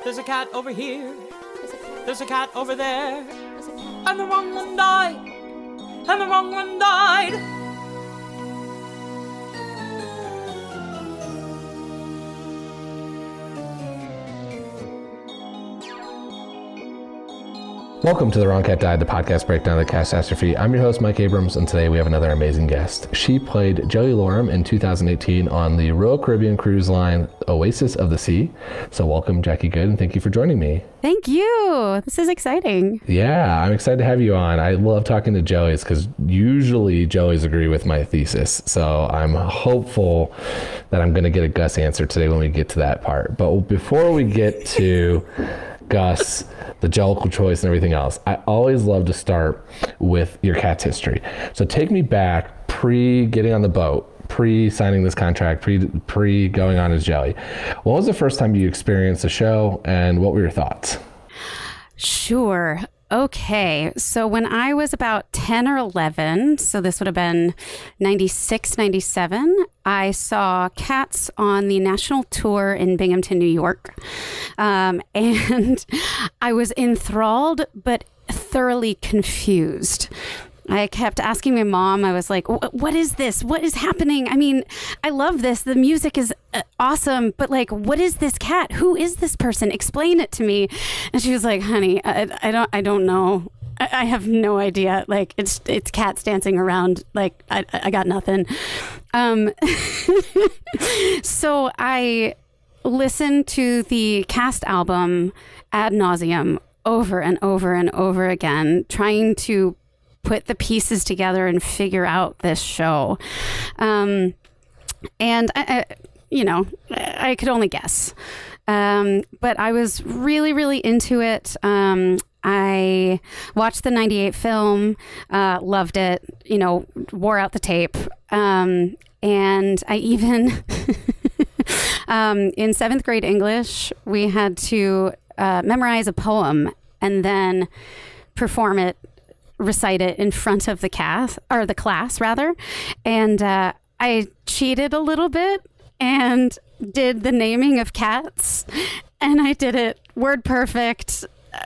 There's a cat over here. There's a cat over there. And the wrong one died. And the wrong one died. Welcome to The Wrong Cat Died, the podcast breakdown of the catastrophe. I'm your host, Mike Abrams, and today we have another amazing guest. She played Jellylorum in 2018 on the Royal Caribbean cruise line Oasis of the Sea. So welcome, Jackey Good, and thank you for joining me. Thank you. This is exciting. Yeah, I'm excited to have you on. I love talking to Jellies because usually Jellies agree with my thesis. So I'm hopeful that I'm going to get a Gus answer today when we get to that part. But before we get to Gus, the Jellicle choice and everything else, I always love to start with your cat's history. So take me back pre getting on the boat, pre signing this contract, pre going on as Jelly. What was the first time you experienced a show and what were your thoughts? Sure. Okay. So when I was about 10 or 11, so this would have been 96, 97, I saw Cats on the national tour in Binghamton, New York. And I was enthralled, but thoroughly confused. I kept asking my mom, I was like, what is this? What is happening? I mean, I love this. The music is awesome, but like, what is this cat? Who is this person? Explain it to me. And she was like, honey, I don't know. I have no idea. Like, it's cats dancing around. Like, I got nothing. So I listened to the cast album ad nauseum over and over and over again, trying to put the pieces together and figure out this show. And I could only guess. But I was really, really into it. I watched the 98 film, loved it, wore out the tape. And I even, in 7th grade English, we had to memorize a poem and then perform it, recite it in front of the class. And I cheated a little bit and did the naming of cats, and I did it word perfect.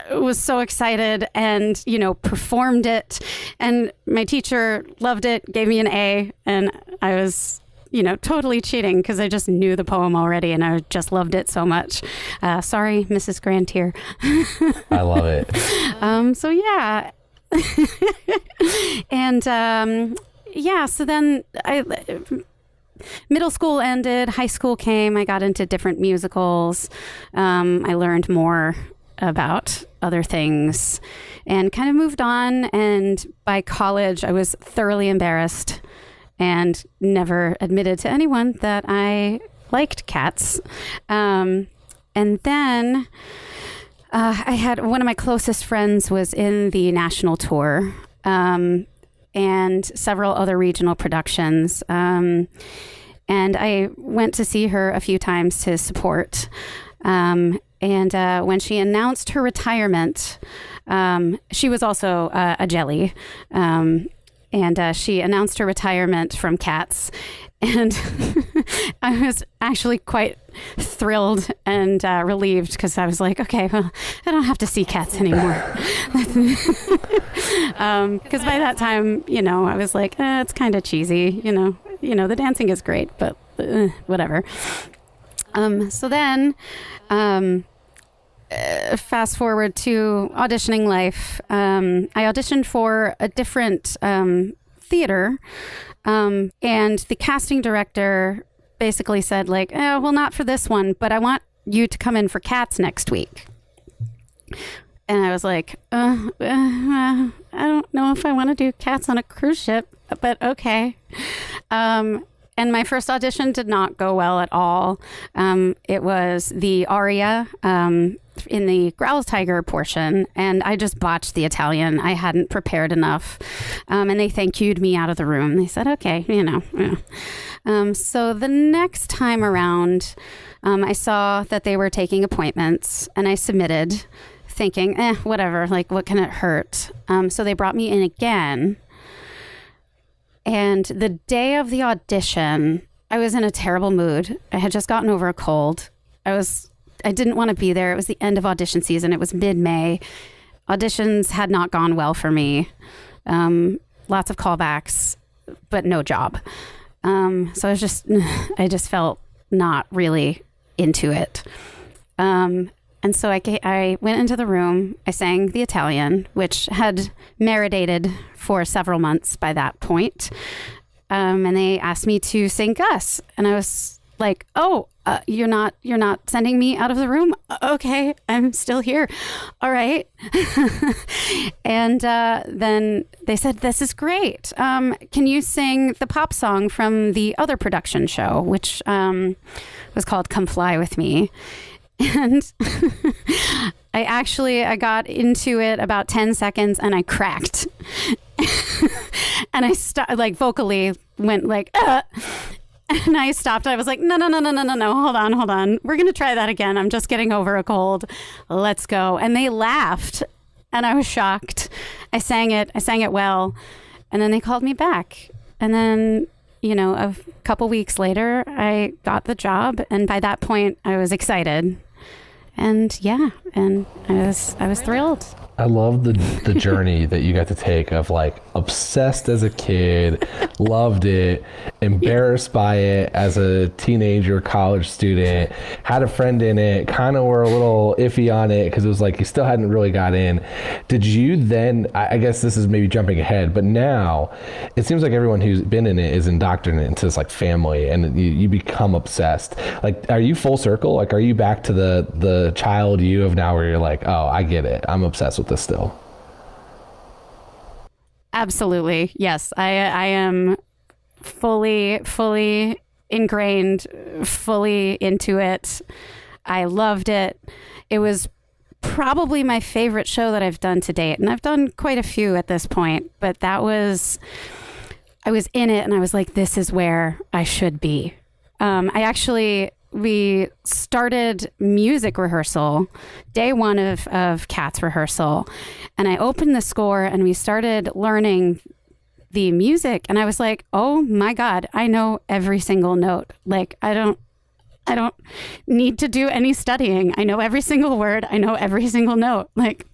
I was so excited and, performed it, and my teacher loved it, gave me an A, and I was, totally cheating because I just knew the poem already and I just loved it so much. Sorry, Mrs. Grantier. I love it. So yeah. And so then middle school ended, high school came, I got into different musicals. I learned more about other things and kind of moved on. And by college, I was thoroughly embarrassed and never admitted to anyone that I liked cats. And then I had one of my closest friends was in the national tour and several other regional productions. And I went to see her a few times to support. And when she announced her retirement, she was also a Jelly. And she announced her retirement from Cats. And I was actually quite thrilled and relieved because I was like, okay, well, I don't have to see Cats anymore. Because by that time, I was like, it's kind of cheesy, the dancing is great, but whatever. So then, fast forward to auditioning life. I auditioned for a different theater, and the casting director basically said like, well, not for this one, but I want you to come in for Cats next week. And I was like, I don't know if I want to do Cats on a cruise ship, but okay. And my first audition did not go well at all. It was the aria in the Growl Tiger portion, and I just botched the Italian. I hadn't prepared enough. And they thank you'd me out of the room. They said, okay, So the next time around, I saw that they were taking appointments, and I submitted thinking, whatever, like, what can it hurt? So they brought me in again. And the day of the audition, I was in a terrible mood. I had just gotten over a cold. I was I didn't want to be there. It was the end of audition season. It was mid-May. Auditions had not gone well for me. Lots of callbacks, but no job. So I just felt not really into it. And so I went into the room, I sang the Italian, which had marinated for several months by that point. And they asked me to sing Gus. And I was like, oh, you're not sending me out of the room? Okay, I'm still here. All right. And then they said, this is great. Can you sing the pop song from the other production show, which was called Come Fly With Me? And I got into it about 10 seconds and I cracked. And I vocally went like, and I stopped. I was like, no. Hold on. We're going to try that again. I'm just getting over a cold. Let's go. And they laughed and I was shocked. I sang it well. And then they called me back. And then, a couple weeks later, I got the job. And by that point, I was excited. And I was thrilled. I love the journey that you got to take of like obsessed as a kid, loved it, embarrassed by it as a teenager, college student, had a friend in it, kind of were a little iffy on it because it was like you still hadn't really got in. Did you then, I guess this is maybe jumping ahead, but now it seems like everyone who's been in it is indoctrinated into this like family and you become obsessed. Like, are you full circle? Like, are you back to the child you of now where you're like, oh, I get it. I'm obsessed with this still? Absolutely. Yes. I am fully ingrained, fully into it. I loved it. It was probably my favorite show that I've done to date. And I've done quite a few at this point, but I was in it and I was like, this is where I should be. We started music rehearsal, day one of Cat's rehearsal, and I opened the score and we started learning the music and I was like, oh my God, I know every single note. Like, I don't need to do any studying. I know every single word. I know every single note. Like,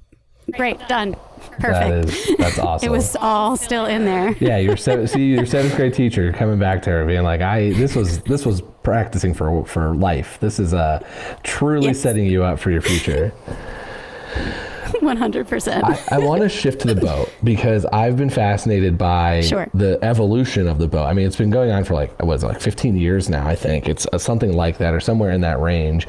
great, done. Perfect. That's awesome. It was all still in there. Yeah, your seventh grade teacher coming back to her being like, this was practicing for life. This is truly setting you up for your future. 100%. I want to shift to the boat because I've been fascinated by the evolution of the boat. I mean, it's been going on for like 15 years now, I think. It's something like that or somewhere in that range.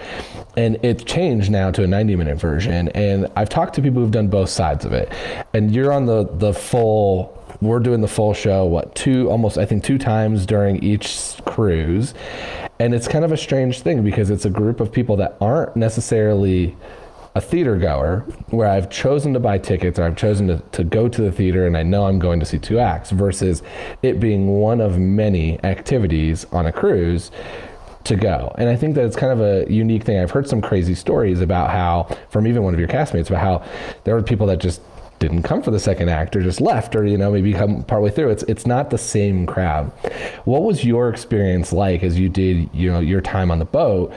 And it's changed now to a 90-minute version. And I've talked to people who've done both sides of it. And you're on the full, we're doing the full show, two times during each cruise. And it's kind of a strange thing because it's a group of people that aren't necessarily a theater goer, where I've chosen to buy tickets or I've chosen to go to the theater and I know I'm going to see 2 acts, versus it being one of many activities on a cruise to go. And I think that it's kind of a unique thing. I've heard some crazy stories about how, from even one of your castmates, about how there were people that just didn't come for the second act or just left or, maybe come partway through. It's not the same crowd. What was your experience like as you did, your time on the boat?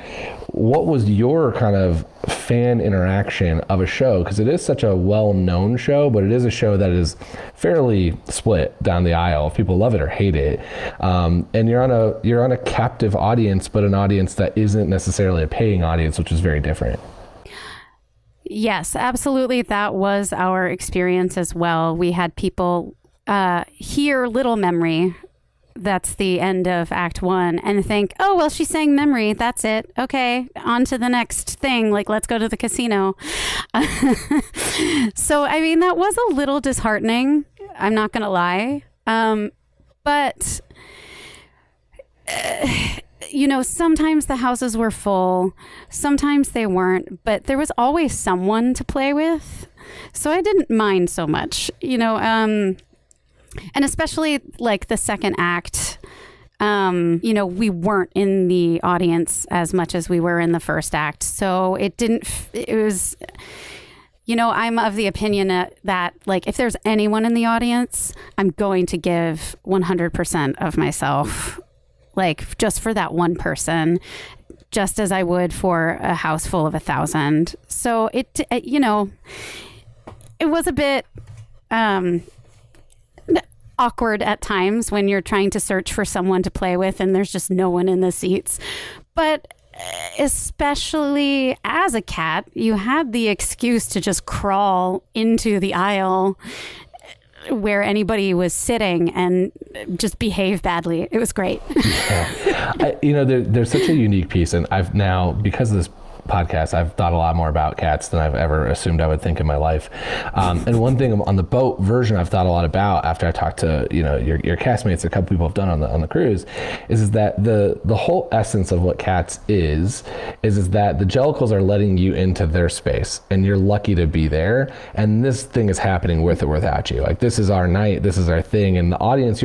What was your kind of fan interaction of a show? Because it is such a well-known show, but it is a show that is fairly split down the aisle. People love it or hate it. And you're on a captive audience, but an audience that isn't necessarily a paying audience, which is very different. Yes, absolutely. That was our experience as well. We had people hear Little Memory. That's the end of Act 1 and think, oh, well, she sang Memory. That's it. Okay, on to the next thing. Like, let's go to the casino. So, I mean, that was a little disheartening. I'm not going to lie. But, sometimes the houses were full. Sometimes they weren't. But there was always someone to play with. So I didn't mind so much, and especially like the second act, we weren't in the audience as much as we were in the first act. So I'm of the opinion that like, if there's anyone in the audience, I'm going to give 100% of myself, like just for that one person. just as I would for a house full of 1,000. So it was a bit awkward at times when you're trying to search for someone to play with and there's just no one in the seats. But especially as a cat, you had the excuse to just crawl into the aisle where anybody was sitting and just behave badly. It was great. Yeah. There's such a unique piece, and I've now, because of this podcast, I've thought a lot more about cats than I've ever assumed I would think in my life. And one thing on the boat version I've thought a lot about after I talked to your castmates, a couple people have done on the cruise, is that the whole essence of what cats is that the Jellicles are letting you into their space, and you're lucky to be there. And this thing is happening with or without you. Like, this is our night, this is our thing, and the audience,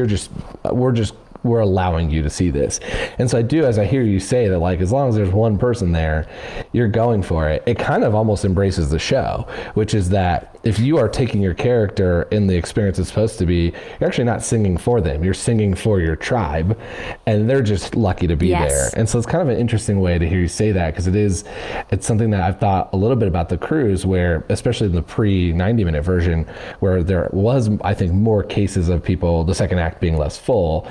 we're allowing you to see this. And so as I hear you say that, like, as long as there's one person there, you're going for it. It kind of almost embraces the show, which is that if you are taking your character in the experience it's supposed to be, you're actually not singing for them. You're singing for your tribe, and they're just lucky to be there. And so it's kind of an interesting way to hear you say that, because it's something that I've thought a little bit about the cruise, where, especially in the pre-90-minute version, where there was, I think, more cases of people, the second act being less full,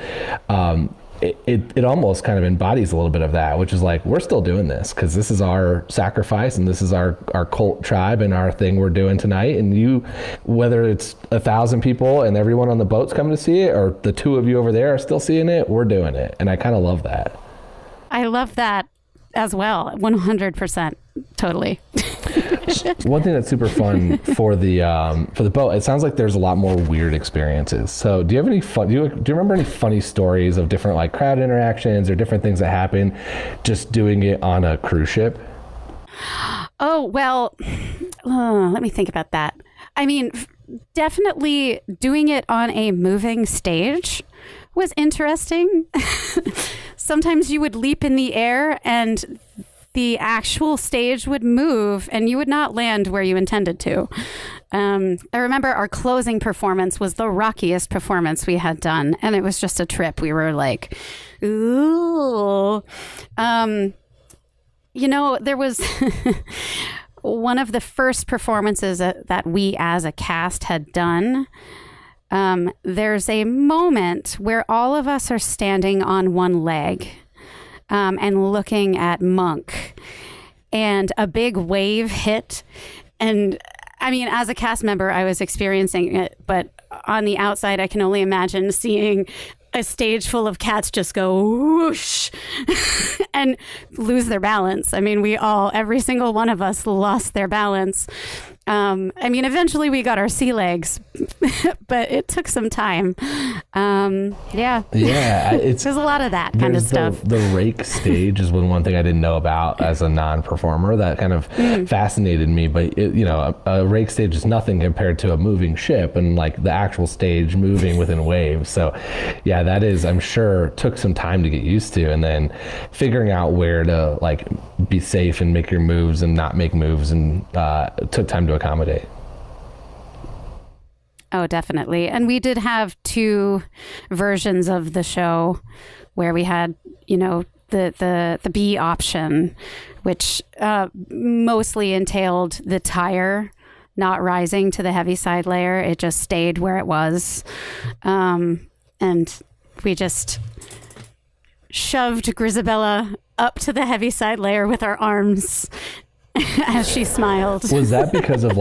it almost kind of embodies a little bit of that, which is like, we're still doing this because this is our sacrifice and this is our cult tribe and our thing we're doing tonight. And you, whether it's 1,000 people and everyone on the boat's coming to see it, or the two of you over there are still seeing it, we're doing it. And I kind of love that. I love that as well. 100%. Totally. One thing that's super fun for the boat, it sounds like there's a lot more weird experiences. So do you have any fun, do you remember any funny stories of different, like, crowd interactions or different things that happen just doing it on a cruise ship? Oh, well, let me think about that. I mean, definitely doing it on a moving stage was interesting. Sometimes you would leap in the air and the actual stage would move and you would not land where you intended to. I remember our closing performance was the rockiest performance we had done, and it was just a trip. We were like, ooh. There was one of the first performances that we as a cast had done. There's a moment where all of us are standing on one leg and looking at Monk, and a big wave hit. And I mean, as a cast member, I was experiencing it, but on the outside, I can only imagine seeing a stage full of cats just go whoosh and lose their balance. I mean, every single one of us lost their balance. I mean, eventually we got our sea legs, but it took some time. Yeah. There's a lot of that kind of stuff. The rake stage is one thing I didn't know about as a non-performer that kind of fascinated me. But a rake stage is nothing compared to a moving ship and, like, the actual stage moving within waves. So yeah, that is, I'm sure, took some time to get used to, and then figuring out where to, like, be safe and make your moves and not make moves, and took time to accommodate. Oh, definitely. And we did have two versions of the show where we had, the B option, which mostly entailed the tire not rising to the Heaviside Layer. It just stayed where it was. And we just shoved Grisabella up to the Heaviside Layer with our arms as she smiled. Was that because of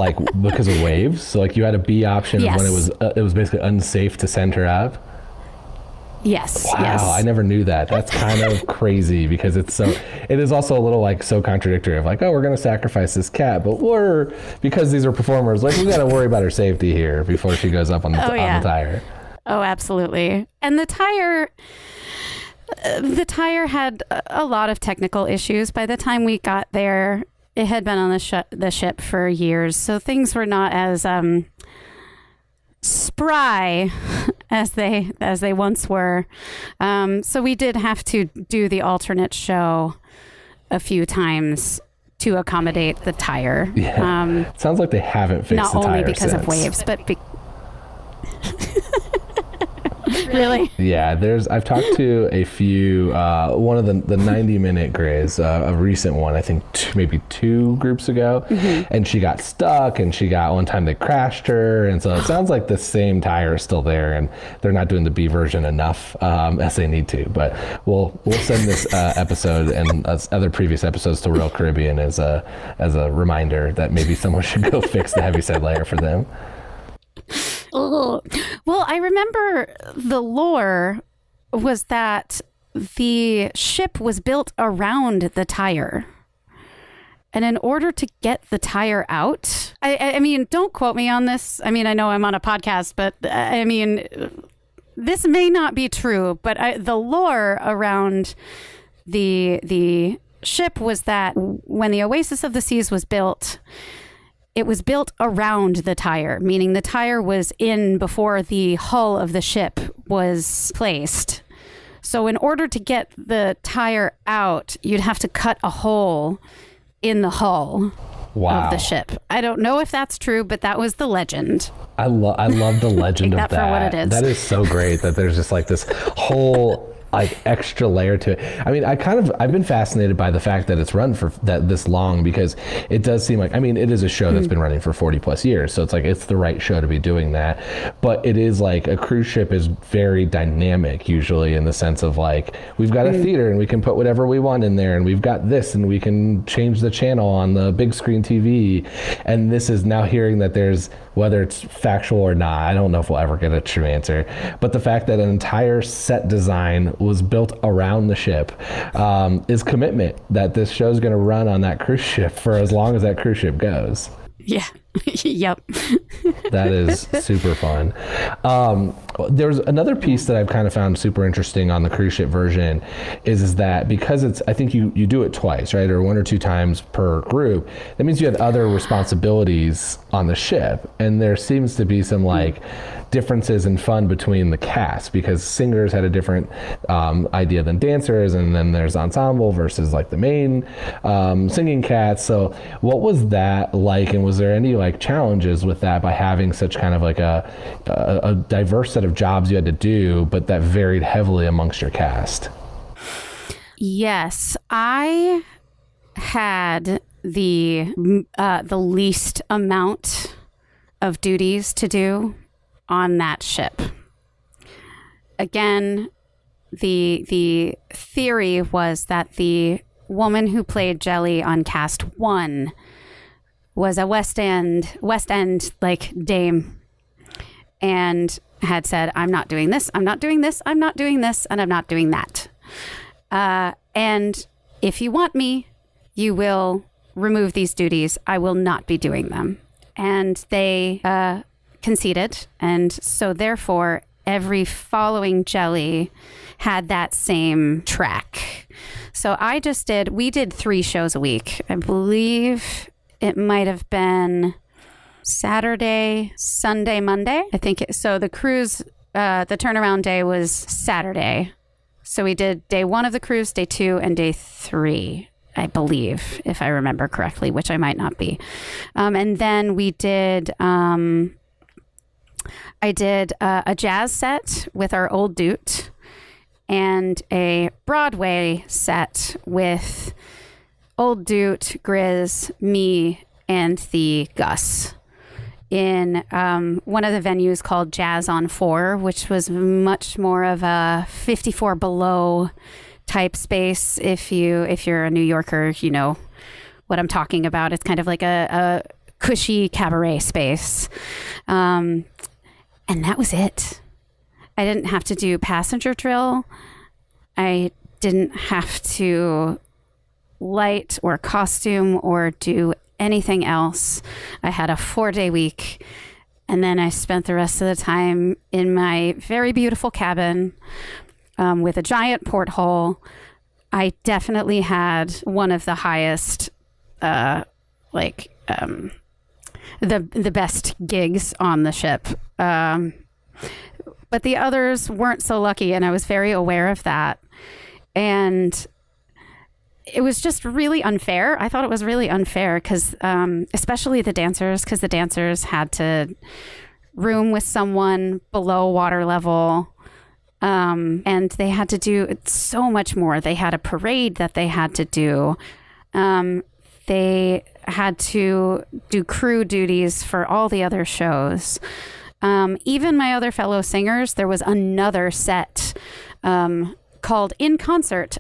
waves? So, like, you had a B option when it was basically unsafe to send her up? Yes. Wow, yes. I never knew that. That's kind of crazy, because it is also a little, like, so contradictory of, like, oh, we're going to sacrifice this cat, but because these are performers, like, we got to worry about her safety here before she goes up on the tire. Oh, absolutely. And the tire had a lot of technical issues. By the time we got there, it had been on the ship for years, so things were not as spry as they once were. So we did have to do the alternate show a few times to accommodate the tire. Yeah. Sounds like they haven't fixed not the tire only because since. of waves, but Really? Yeah, I've talked to a few, one of the 90-minute grays, a recent one, I think maybe 2 groups ago, and she got stuck, and she got one time they crashed her, and so it sounds like the same tire is still there, and they're not doing the B version enough as they need to. But we'll send this episode and other previous episodes to Royal Caribbean as a reminder that maybe someone should go fix the Heaviside Layer for them. Oh. Well, I remember the lore was that the ship was built around the tire. And in order to get the tire out, I mean, don't quote me on this. I mean, I know I'm on a podcast, but I mean, this may not be true, but the lore around the ship was that when the Oasis of the Seas was built, it was built around the tire, meaning the tire was in before the hull of the ship was placed. So in order to get the tire out, you'd have to cut a hole in the hull of the ship. I don't know if that's true, but that was the legend. I love the legend of that. For what it is. That is so great that there's just like this whole like extra layer to it. I mean, I've been fascinated by the fact that it's run for this long, because it does seem like, I mean, it is a show that's been running for 40 plus years. So it's like, it's the right show to be doing that. But it is like, a cruise ship is very dynamic usually, in the sense of like, we've got a theater and we can put whatever we want in there, and we've got this and we can change the channel on the big screen TV. And this is now hearing that there's, whether it's factual or not, I don't know if we'll ever get a true answer, but the fact that an entire set design was built around the ship is commitment that this show's going to run on that cruise ship for as long as that cruise ship goes. Yeah. Yep. That is super fun. There's another piece that I've kind of found super interesting on the cruise ship version is that because it's, I think you do it twice, right? Or 1 or 2 times per group. That means you had other responsibilities on the ship. And there seems to be some like differences in fun between the cast, because singers had a different idea than dancers. And then there's ensemble versus like the main singing cats. So what was that like? And was there any like challenges with that by having such kind of like a diverse set of jobs you had to do, but that varied heavily amongst your cast? Yes, I had the least amount of duties to do on that ship. Again, the theory was that the woman who played Jelly on cast 1 was a West End like dame, and had said, I'm not doing this, I'm not doing this, I'm not doing this, and I'm not doing that. And if you want me, you will remove these duties. I will not be doing them. And they conceded. And so therefore, every following Jelly had that same track. So we did 3 shows a week. I believe it might have been Saturday, Sunday, Monday. I think so. The cruise, the turnaround day was Saturday. So we did day 1 of the cruise, day 2, and day 3, I believe, if I remember correctly, which I might not be. And then we did, I did a jazz set with our old Doot, and a Broadway set with old Doot, Grizz, me, and the Gus, in one of the venues called Jazz on 4, which was much more of a 54 below type space. If you're a New Yorker, you know what I'm talking about. It's kind of like a cushy cabaret space. And that was it. I didn't have to do passenger drill. I didn't have to light or costume or do anything else. I had a 4-day week, and then I spent the rest of the time in my very beautiful cabin with a giant porthole. I definitely had one of the highest, the best gigs on the ship. But the others weren't so lucky, and I was very aware of that. And it was just really unfair. I thought it was really unfair because, especially the dancers, because the dancers had to room with someone below water level And they had to do so much more. They had a parade that they had to do. They had to do crew duties for all the other shows. Even my other fellow singers, there was another set called In Concert!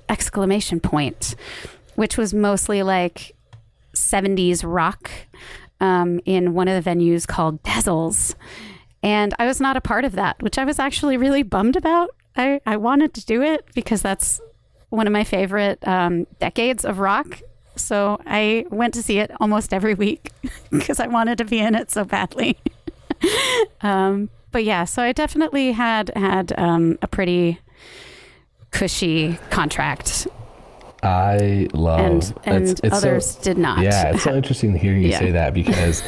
Which was mostly like 70s rock in one of the venues called Dazzles. And I was not a part of that, which I was actually really bummed about. I wanted to do it because that's one of my favorite decades of rock. So I went to see it almost every week because I wanted to be in it so badly. But yeah, so I definitely had a pretty cushy contract. I love and others did not. Yeah, it's so interesting to hear you say that because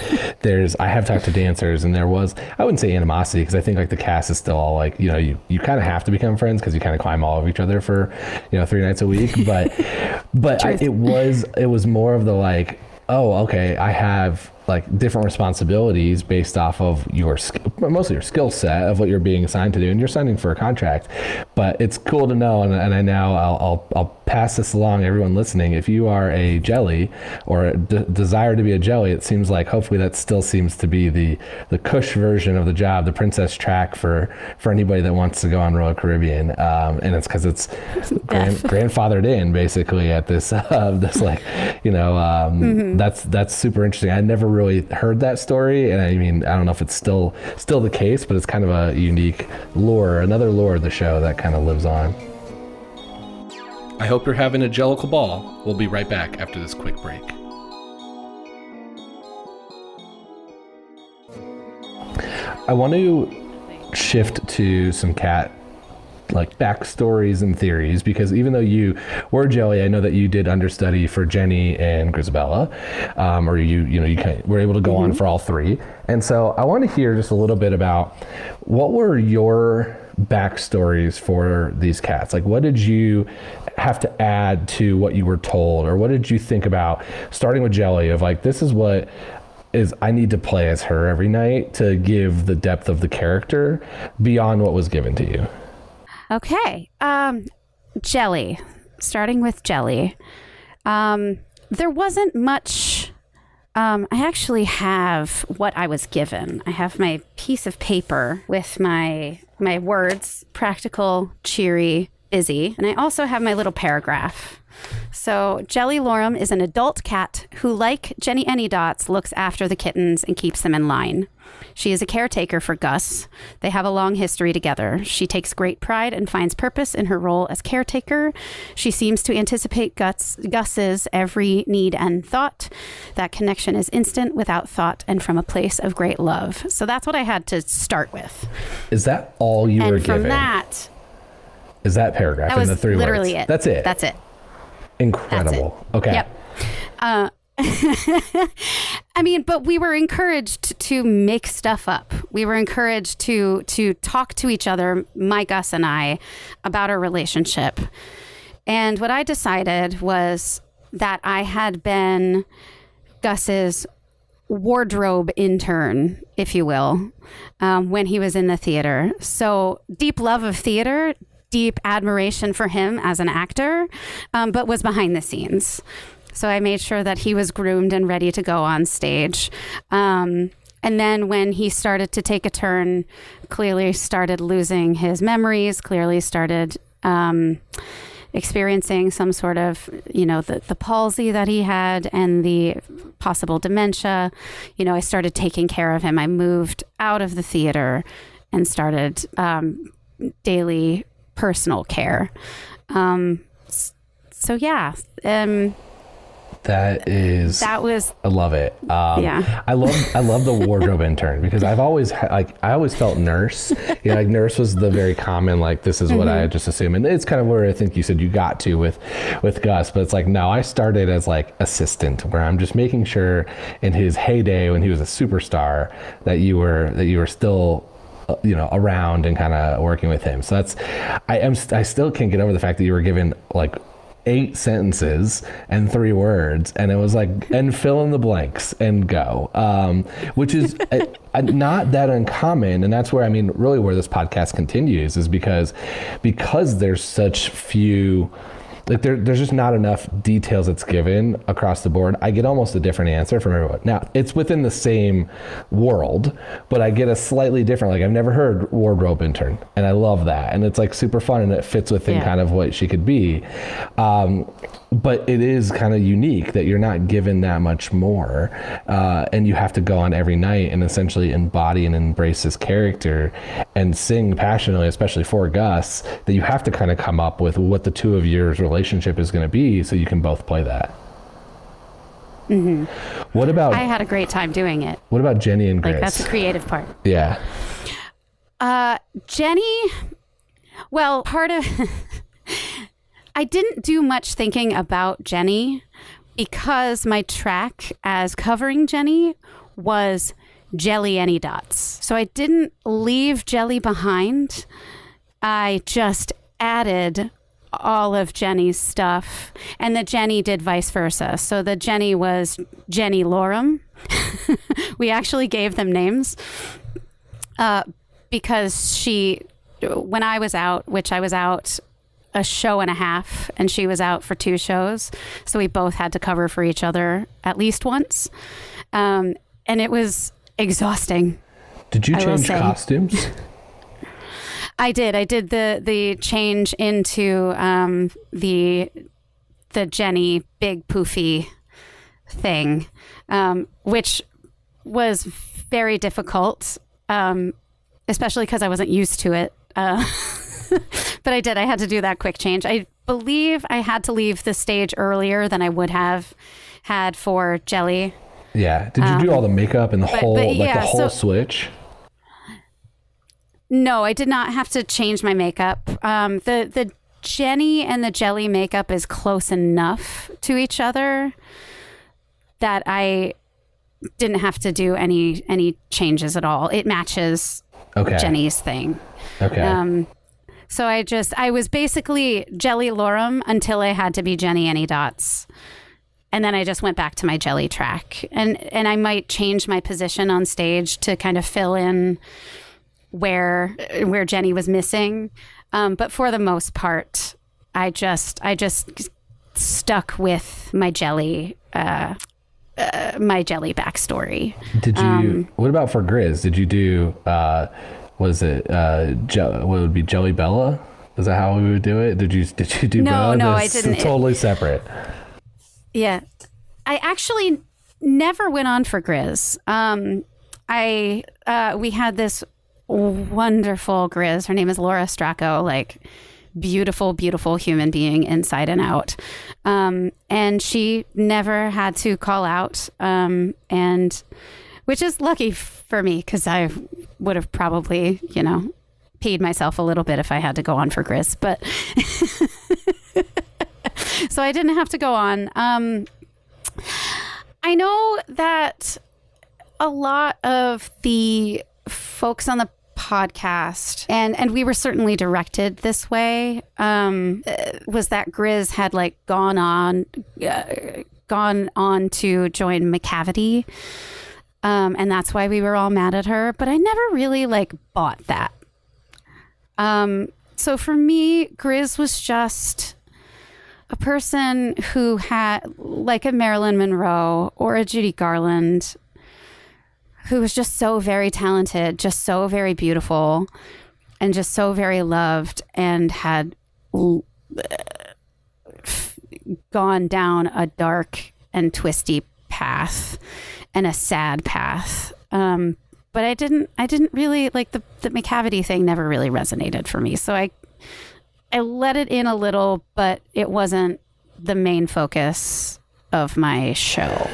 I have talked to dancers and there was, I wouldn't say animosity because I think like the cast is still all like, you know, you kind of have to become friends because you kind of climb all over each other for, you know, 3 nights a week. But it was more of the like, oh, okay, I have like different responsibilities based off of mostly your skill set of what you're being assigned to do, and you're signing for a contract. But it's cool to know, and I now I'll pass this along to everyone listening. If you are a jelly or desire to be a jelly, it seems like hopefully that still seems to be the cush version of the job, the princess track for anybody that wants to go on Royal Caribbean, and it's because it's grandfathered in basically at this this like, you know, that's super interesting. I never really heard that story, and I mean, I don't know if it's still the case, but it's kind of a unique lore, another lore of the show that kind of lives on. I hope you're having a jellical ball. We'll be right back after this quick break. I want to shift to some cat like backstories and theories, because even though you were Jelly, I know that you did understudy for Jenny and Grisabella, or you were able to go on for all 3. And so I want to hear just a little bit about what were your backstories for these cats. Like, what did you have to add to what you were told, or what did you think about starting with Jelly of like, this is what is I need to play as her every night to give the depth of the character beyond what was given to you? Okay. Jelly. Starting with Jelly. There wasn't much. I actually have what I was given. I have my piece of paper with my words: practical, cheery, busy. And I also have my little paragraph. So Jellylorum is an adult cat who, like Jennyanydots, looks after the kittens and keeps them in line. She is a caretaker for Gus. They have a long history together. She takes great pride and finds purpose in her role as caretaker. She seems to anticipate Gus's every need and thought. That connection is instant, without thought, and from a place of great love. So that's what I had to start with. Is that all you were given? And from that... Is that paragraph that in the 3 literally words? it. That's it? That's it. Incredible. That's it. Okay. Yep. I mean, but we were encouraged to make stuff up. We were encouraged to talk to each other, my Gus and I, about our relationship. And what I decided was that I had been Gus's wardrobe intern, if you will, when he was in the theater. So deep love of theater, deep admiration for him as an actor, but was behind the scenes. So I made sure that he was groomed and ready to go on stage. And then when he started to take a turn, clearly started losing his memories, clearly started experiencing some sort of, the palsy that he had and the possible dementia, I started taking care of him. I moved out of the theater and started daily personal care. So yeah. That was I love it. Yeah. I love the wardrobe intern, because I've always I always felt nurse. Like nurse was the very common, like, this is what I just assume. And it's kind of where I think you said you got to with Gus, but it's like, no, I started as like assistant, where I'm just making sure in his heyday when he was a superstar that you were still around and kind of working with him. So I still can't get over the fact that you were given like 8 sentences and 3 words, and it was like, and fill in the blanks and go, which is not that uncommon. And that's where, I mean, really where this podcast continues is because there's such few, like there's just not enough details that's given across the board. I get almost a different answer from everyone. Now, it's within the same world, but I get a slightly different, like I've never heard wardrobe intern, and I love that. And it's like super fun, and it fits within kind of what she could be. But it is kind of unique that you're not given that much more. And you have to go on every night and essentially embody and embrace this character and sing passionately, especially for Gus, that you have to kind of come up with what the two of yours relationship is going to be so you can both play that. Mm-hmm. What about... I had a great time doing it. What about Jenny and Grizz? Like, that's the creative part. Yeah. Jenny, well, part of... I didn't do much thinking about Jenny because my track as covering Jenny was Jellyanydots. So I didn't leave Jelly behind. I just added all of Jenny's stuff, and the Jenny did vice versa. So the Jenny was Jellylorum. We actually gave them names because when I was out, which I was out a show and a half, and she was out for 2 shows, so we both had to cover for each other at least once, and it was exhausting. Did you change costumes? I did the change into the Jenny big poofy thing, which was very difficult, especially because I wasn't used to it. But I had to do that quick change. I believe I had to leave the stage earlier than I would have had for Jelly. Yeah. Did you do all the makeup and the whole switch? No, I did not have to change my makeup. The Jenny and the Jelly makeup is close enough to each other that I didn't have to do any changes at all. It matches Jenny's thing. Okay. So I was basically Jellylorum until I had to be Jennyanydots. And then I just went back to my Jelly track. And I might change my position on stage to kind of fill in where Jenny was missing. But for the most part, I just stuck with my Jelly backstory. Did you, what about for Grizz? Did you do, what would be Jelly Bella? Is that how we would do it? Did you do Bella? No, I didn't. Totally separate. Yeah. I actually never went on for Grizz. We had this wonderful Grizz. Her name is Laura Stracco, like beautiful, beautiful human being inside and out. And she never had to call out. And which is lucky for me because I would have probably, peed myself a little bit if I had to go on for Grizz. But so I didn't have to go on. I know that a lot of the folks on the podcast, and we were certainly directed this way, was that Grizz had like gone on to join McCavity. And that's why we were all mad at her. But I never really bought that. So for me, Grizz was just a person who had like a Marilyn Monroe or a Judy Garland, who was just so very talented, just so very beautiful, and just so very loved, and had gone down a dark and twisty path and a sad path. But I didn't really like the McCavity thing never really resonated for me. So I let it in a little, but it wasn't the main focus of my show.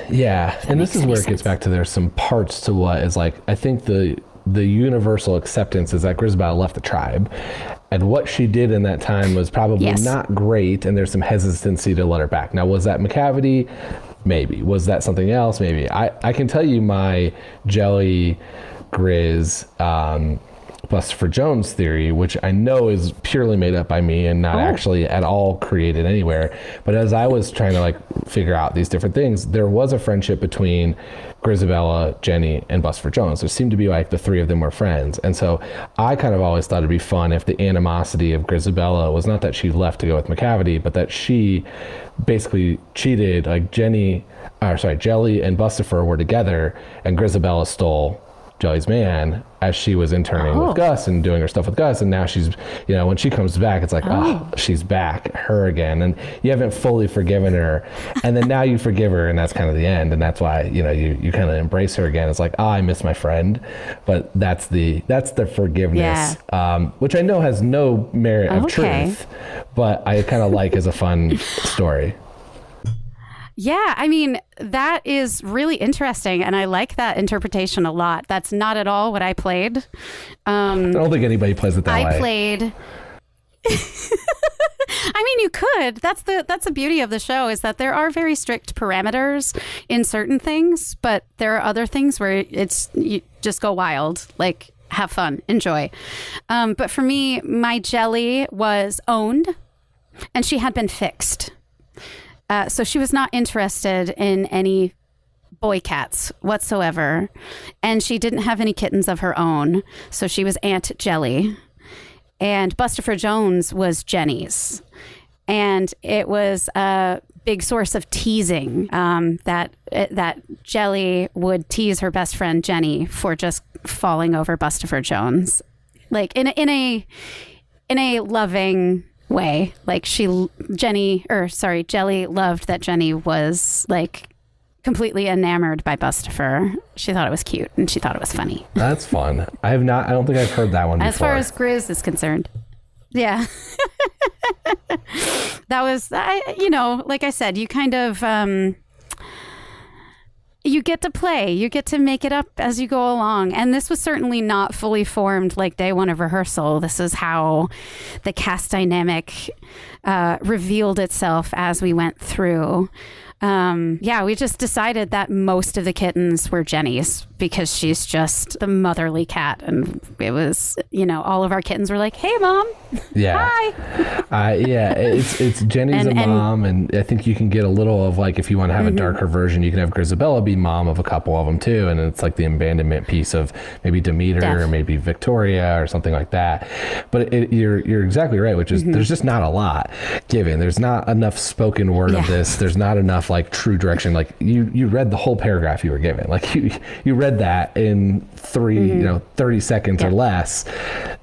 Yeah. And this is where it gets back to there's some parts to what is like, I think the universal acceptance is that Grisbal left the tribe, and what she did in that time was probably not great. And there's some hesitancy to let her back. Now, was that McCavity? Maybe. Was that something else? Maybe. I can tell you my Jelly Grizz Bustopher Jones theory, which I know is purely made up by me and not actually at all created anywhere. But as I was trying to like figure out these different things, there was a friendship between Grizabella, Jenny, and Bustopher Jones. There seemed to be like the three of them were friends. And so I kind of always thought it'd be fun if the animosity of Grizabella was not that she left to go with McCavity, but that she basically cheated. Like Jelly and Bustopher were together and Grizabella stole Jelly's man as she was interning with Gus and doing her stuff with Gus. And now she's, you know, when she comes back, it's like, she's back, her again. And you haven't fully forgiven her. And then now you forgive her, and that's kind of the end. And that's why, you know, you kind of embrace her again. It's like, I miss my friend. But that's the forgiveness, which I know has no merit of truth, but I kind of like as a fun story. Yeah, I mean, that is really interesting, and I like that interpretation a lot. That's not at all what I played. I don't think anybody plays it that way. I played... I mean, you could. That's the beauty of the show, is that there are very strict parameters in certain things, but there are other things where you just go wild, like have fun, enjoy. But for me, my Jelly was owned, and she had been fixed. So she was not interested in any boy cats whatsoever. And she didn't have any kittens of her own. So she was Aunt Jelly. And Bustopher Jones was Jenny's. And it was a big source of teasing that Jelly would tease her best friend Jenny for just falling over Bustopher Jones. Like in a loving way. Like Jelly loved that Jenny was like completely enamored by Bustopher. She thought it was cute and she thought it was funny. That's fun. I don't think I've heard that one before. As far as Grizz is concerned. Yeah. That was, like I said, you kind of, you get to play, you get to make it up as you go along. And this was certainly not fully formed like day one of rehearsal. This is how the cast dynamic revealed itself as we went through. We just decided that most of the kittens were Jenny's because she's just the motherly cat. And it was, all of our kittens were like, hey, Mom. Yeah. Hi. It's Jenny's mom. And I think you can get a little of like, if you want to have a darker version, you can have Grizabella be mom of a couple of them too. And it's like the abandonment piece of maybe Demeter or maybe Victoria or something like that. But you're exactly right, which is there's just not a lot given. There's not enough spoken word of this. There's not enough like true direction. Like you read the whole paragraph you were given. Like you read that in 30 seconds or less.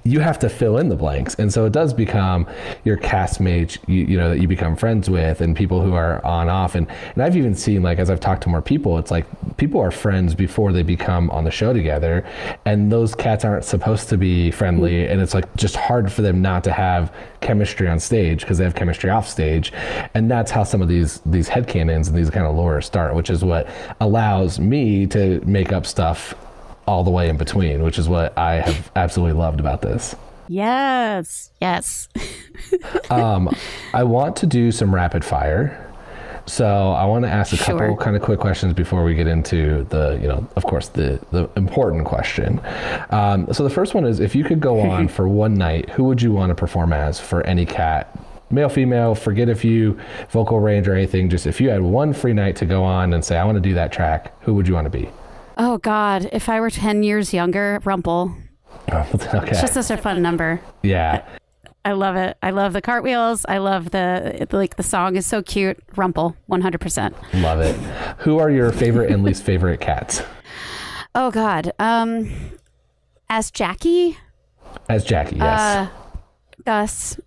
You have to fill in the blanks. And so it does become your castmates, that you become friends with and people who are on off. And I've even seen, like, as I've talked to more people, it's like people are friends before they become on the show together. And those cats aren't supposed to be friendly. And it's like just hard for them not to have chemistry on stage because they have chemistry off stage. And that's how some of these headcanons and these kind of lore start, which is what allows me to make up stuff all the way in between, which is what I have absolutely loved about this. Yes. I want to do some rapid fire. So I want to ask a couple kind of quick questions before we get into the, of course, the important question. So the first one is, if you could go on for one night, who would you want to perform as for any cat? Male, female, forget if you vocal range or anything. Just if you had one free night to go on and say, I want to do that track, who would you want to be? Oh, God. If I were 10 years younger, Rumple. Oh, okay. It's just such a fun number. Yeah. I love it. I love the cartwheels. I love the song is so cute. Rumple, 100%. Love it. Who are your favorite and least favorite cats? Oh, God. As Jackey? As Jackey, yes. Gus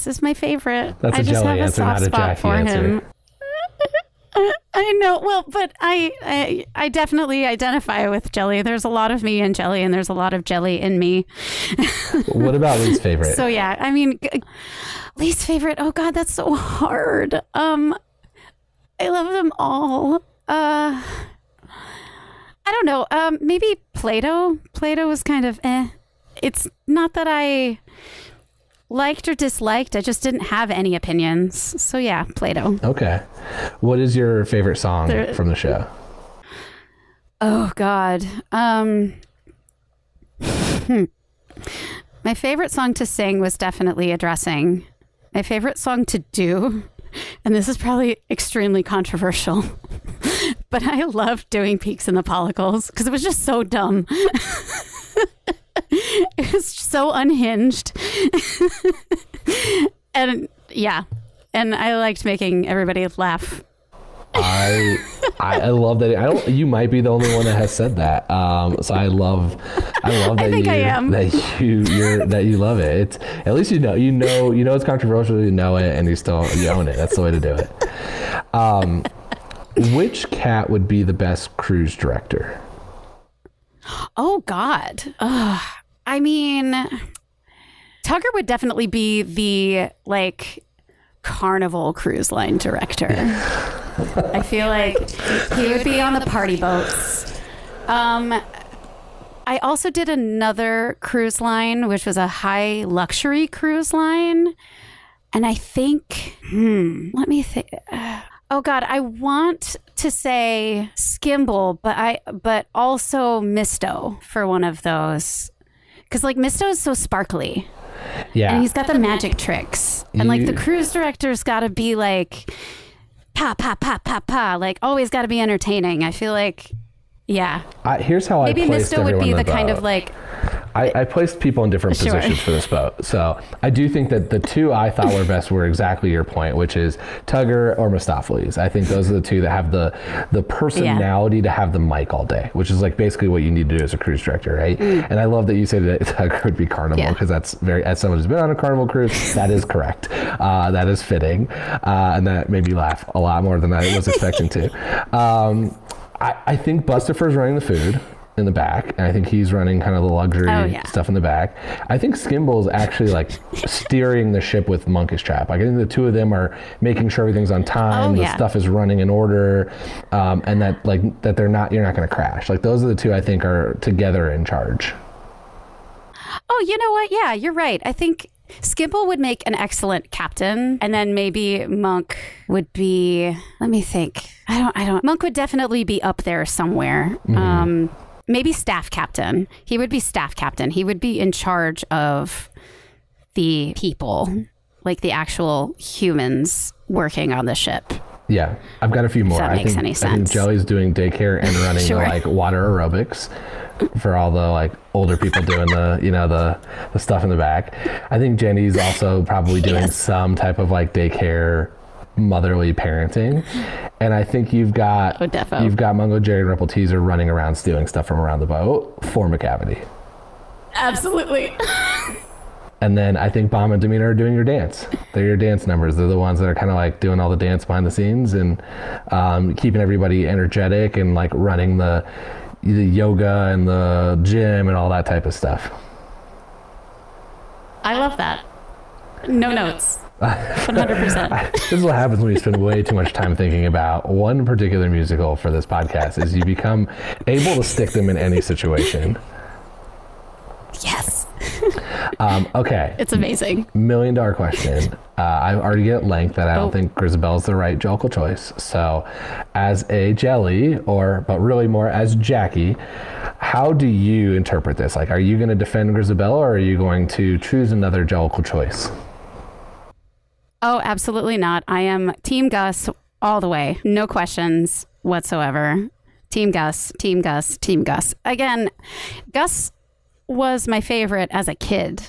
is my favorite. That's a Jelly answer, not a Jackey answer. I know. Well, but I definitely identify with Jelly. There's a lot of me in Jelly, and there's a lot of Jelly in me. What about least favorite? So yeah, I mean, least favorite. Oh God, that's so hard. I love them all. I don't know. Maybe Play-Doh. Play-Doh was kind of It's not that I liked or disliked. I just didn't have any opinions. So yeah, Play-Doh. Okay. What is your favorite song from the show? Oh God. My favorite song to sing was definitely Addressing. My favorite song to do, and this is probably extremely controversial, but I loved doing Peaks in the Follicles because it was just so dumb. It was so unhinged. And yeah, and I liked making everybody laugh. I love that. You might be the only one that has said that. So I love that you love it. It's at least you know it's controversial. You know it, and you own it. That's the way to do it. Which cat would be the best cruise director? Oh God. I mean, Tugger would definitely be the Carnival cruise line director. I feel like he would be on the party boats. I also did another cruise line, which was a high luxury cruise line. And I think, let me think. Oh God, I want to say Skimble, but also Misto for one of those. Because Misto is so sparkly. Yeah. And he's got the magic tricks. And the cruise director's got to be pa, pa, pa, pa, pa. Always got to be entertaining. I feel yeah. Here's how maybe I placed Misto would be the boat. Kind of I placed people in different positions for this boat. So I do think that the two I thought were best were exactly your point, which is Tugger or Mistopheles. I think those are the two that have the personality to have the mic all day, which is basically what you need to do as a cruise director, right? And I love that you say that Tugger would be Carnival because that's as someone who's been on a Carnival cruise, that is correct. That is fitting. And that made me laugh a lot more than I was expecting to. I think Bustopher's running the food in the back, and I think he's running kind of the luxury stuff in the back. I think Skimble's actually steering the ship with Monkish Trap. I think the two of them are making sure everything's on time, the stuff is running in order, and that that you're not going to crash. Those are the two I think are together in charge. Oh, you know what? Yeah, you're right. I think Skimble would make an excellent captain, and then maybe Monk would be, let me think. I don't Monk would definitely be up there somewhere. Maybe staff captain. He would be staff captain. He would be in charge of the people, the actual humans working on the ship. Yeah, I've got a few more. If that makes any sense. I think Jelly's doing daycare and running the water aerobics for all the older people doing the stuff in the back. I think Jenny's also probably doing some type of daycare, motherly parenting. And I think you've got Mungo, Jerry, and Ripple Teaser running around stealing stuff from around the boat for McCavity. Absolutely. And then I think Bomb and Demeanor are doing your dance. They're your dance numbers. They're the ones that are kind of doing all the dance behind the scenes and keeping everybody energetic and running the yoga and the gym and all that type of stuff. I love that. No notes. 100%. This is what happens when you spend way too much time thinking about one particular musical for this podcast is you become able to stick them in any situation. Yes. Okay. It's amazing. $1 million question. I already get length that I don't think Grisabelle's the right Jellicle choice. So as a Jelly, but really more as Jackey, how do you interpret this? Are you going to defend Grisabelle or are you going to choose another Jellicle choice? Oh, absolutely not. I am Team Gus all the way. No questions whatsoever. Team Gus, Team Gus, Team Gus. Again, Gus was my favorite as a kid.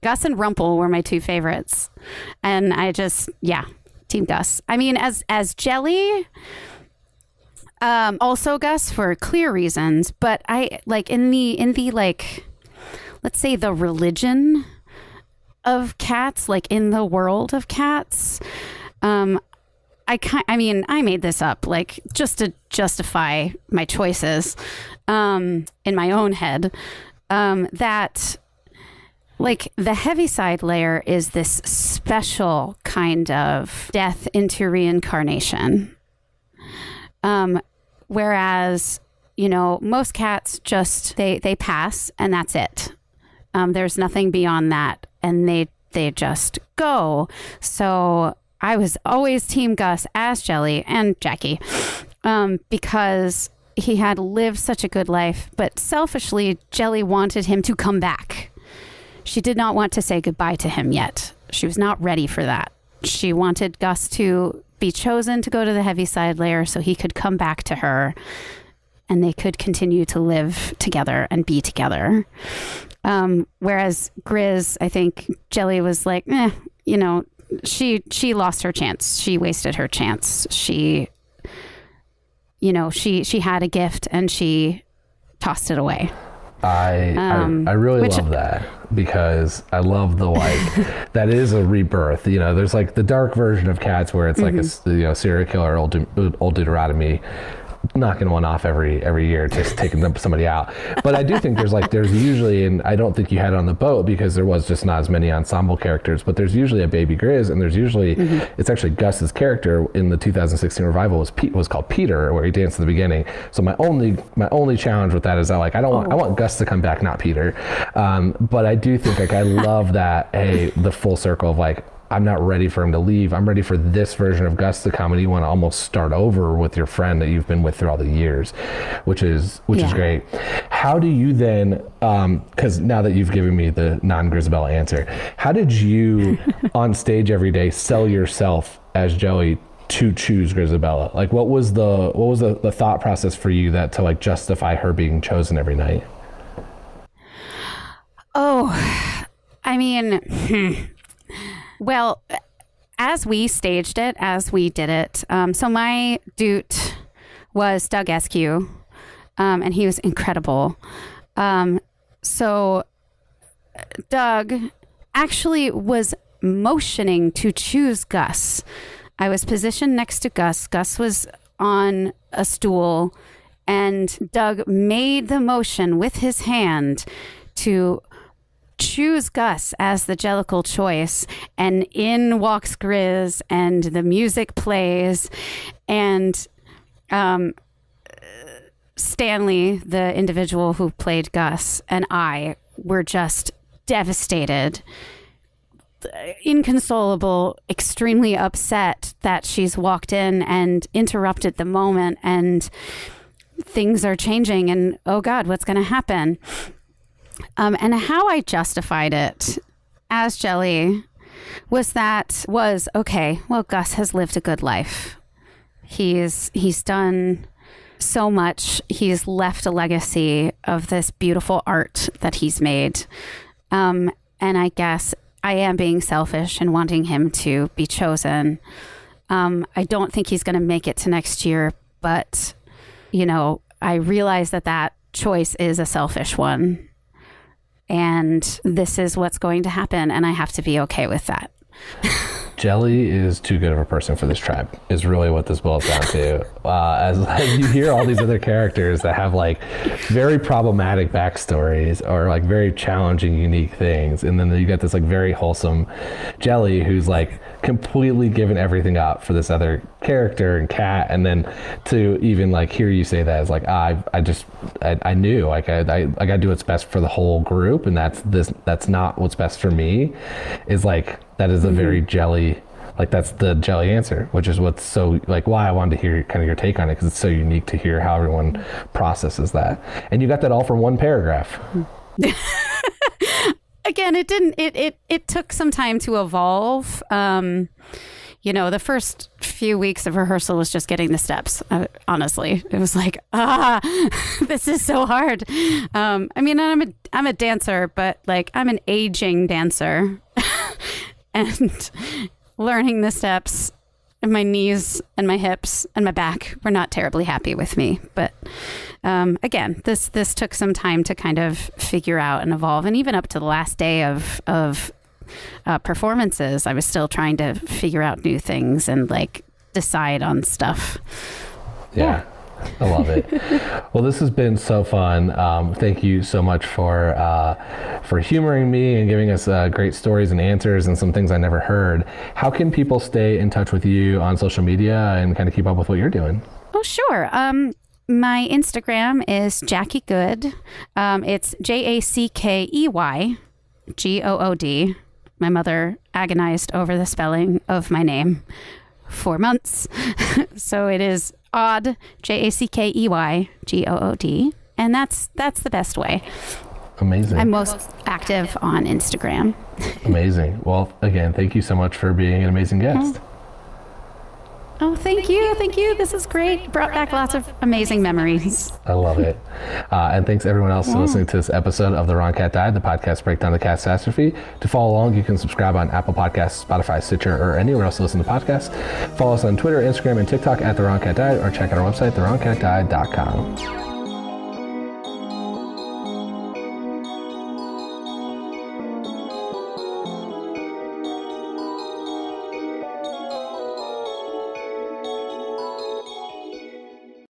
Gus and Rumple were my two favorites. And I just, Team Gus. I mean, as Jelly, also Gus for clear reasons, but I in the let's say the religion of cats, in the world of cats, I made this up just to justify my choices in my own head, that the Heaviside Layer is this special kind of death into reincarnation, whereas most cats just they pass and that's it. There's nothing beyond that. And they just go. So I was always Team Gus as Jelly and Jackey, because he had lived such a good life, but selfishly, Jelly wanted him to come back. She did not want to say goodbye to him yet. She was not ready for that. She wanted Gus to be chosen to go to the Heaviside Layer so he could come back to her and they could continue to live together and be together. Whereas Grizz, I think Jelly was like, you know, she lost her chance. She wasted her chance. She had a gift and she tossed it away. I really love that, because I love the, like, that is a rebirth. You know, there's like the dark version of Cats where it's like a serial killer, old Deuteronomy, knocking one off every year, just taking somebody out. But I do think there's usually, and I don't think you had it on the boat because there was just not as many ensemble characters, but there's usually a baby Grizz, and there's usually it's actually Gus's character in the 2016 revival was called Peter, where he danced at the beginning. So my only challenge with that is that, like, I want Gus to come back, not Peter. But I do think, like, I love that, the full circle of, like, I'm not ready for him to leave. I'm ready for this version of Gus to come, and you want to almost start over with your friend that you've been with through all the years, which is great. How do you then, because now that you've given me the non-Grisabella answer, how did you on stage every day sell yourself as Jelly to choose Grisabella? Like, what was the thought process for you to like justify her being chosen every night? Oh, I mean, well, as we staged it, as we did it, so my dude was Doug Eskew, and he was incredible. So Doug actually was motioning to choose Gus. I was positioned next to Gus. Gus was on a stool, and Doug made the motion with his hand to choose Gus as the Jellicle choice, and in walks Grizz, and the music plays, and Stanley, the individual who played Gus, and I were just devastated, inconsolable, extremely upset that she's walked in and interrupted the moment, and things are changing, and oh God, what's going to happen? And how I justified it as Jelly was okay, well, Gus has lived a good life. He's done so much. He's left a legacy of this beautiful art that he's made. And I guess I am being selfish and wanting him to be chosen. I don't think he's going to make it to next year, but, you know, I realize that choice is a selfish one. And this is what's going to happen, and I have to be okay with that. Jelly is too good of a person for this tribe, is really what this boils down to. As you hear all these other characters that have like very problematic backstories or like very challenging, unique things, and then you get this like very wholesome Jelly who's like completely given everything up for this other character and Cat, and then to even like hear you say that is like, I knew like I gotta do what's best for the whole group, and that's not what's best for me, is like, that is a very Jelly, like that's the Jelly answer, which is what's so like why I wanted to hear kind of your take on it, because it's so unique to hear how everyone processes that. And you got that all from one paragraph. Again, it took some time to evolve. You know, the first few weeks of rehearsal was just getting the steps. Honestly, it was like, this is so hard. I mean, I'm a dancer, but like I'm an aging dancer. And learning the steps, and my knees and my hips and my back were not terribly happy with me. But again, this took some time to kind of figure out and evolve. And even up to the last day of performances, I was still trying to figure out new things and like decide on stuff. Yeah. I love it. Well, this has been so fun. Thank you so much for humoring me and giving us great stories and answers and some things I never heard. How can people stay in touch with you on social media and kind of keep up with what you're doing? Oh, sure. My Instagram is Jackey Good. It's JACKEY GOOD. My mother agonized over the spelling of my name 4 months. So it is Odd, JackeyGood, and that's the best way. Amazing. I'm most active on Instagram. Amazing. Well, again, thank you so much for being an amazing guest. Oh, thank you. Thank you. This is great. Brought back lots of amazing memories. I love it. And thanks everyone else for listening to this episode of The Wrong Cat Died, the podcast breakdown of the catastrophe. To follow along, you can subscribe on Apple Podcasts, Spotify, Stitcher, or anywhere else to listen to podcasts. Follow us on Twitter, Instagram, and TikTok at The Wrong Cat Died, or check out our website, thewrongcatdied.com.